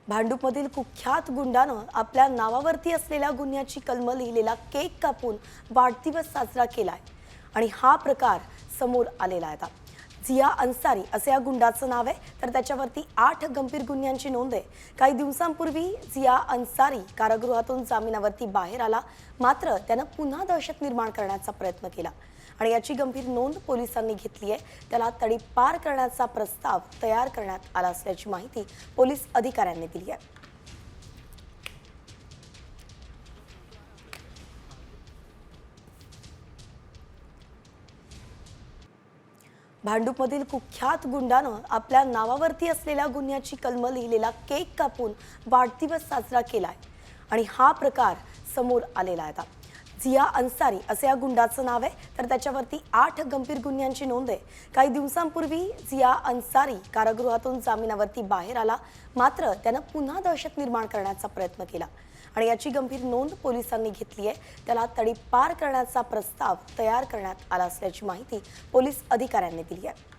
भांडूपमधील कुख्यात गुंडानं आपल्या नावावरती असलेल्या गुन्ह्याची कलम लिहिलेला केक कापून वाढदिवस साजरा केलाय आणि हा प्रकार समोर आलेला आहे. आता झिया अन्सारी असे या गुंडाचं नाव आहे, तर त्याच्यावरती 8 गंभीर गुन्ह्यांची नोंद आहे. काही दिवसांपूर्वी झिया अन्सारी कारागृहातून जामिनावरती बाहेर आला, मात्र त्यानं पुन्हा दहशत निर्माण करण्याचा प्रयत्न केला आणि याची गंभीर नोंद पोलिसांनी घेतली आहे. त्याला तडीपार करण्याचा प्रस्ताव तयार करण्यात आला असल्याची माहिती पोलीस अधिकाऱ्यांनी दिली आहे. भांडूपमधील कुख्यात गुंडानं आपल्या नावावरती असलेल्या गुन्ह्याची कलम लिहिलेला केक कापून वाढदिवस साजरा केलाय आणि हा प्रकार समोर आलेला आहे. आता झिया अन्सारी असे या गुंडाचं नाव आहे, तर त्याच्यावरती 8 गंभीर गुन्ह्यांची नोंद आहे. काही दिवसांपूर्वी झिया अन्सारी कारागृहातून जामिनावरती बाहेर आला, मात्र त्यानं पुन्हा दहशत निर्माण करण्याचा प्रयत्न केला आणि याची गंभीर नोंद पोलिसांनी घेतली आहे. त्याला तडीपार करण्याचा प्रस्ताव तयार करण्यात आला असल्याची माहिती पोलीस अधिकाऱ्यांनी दिली आहे.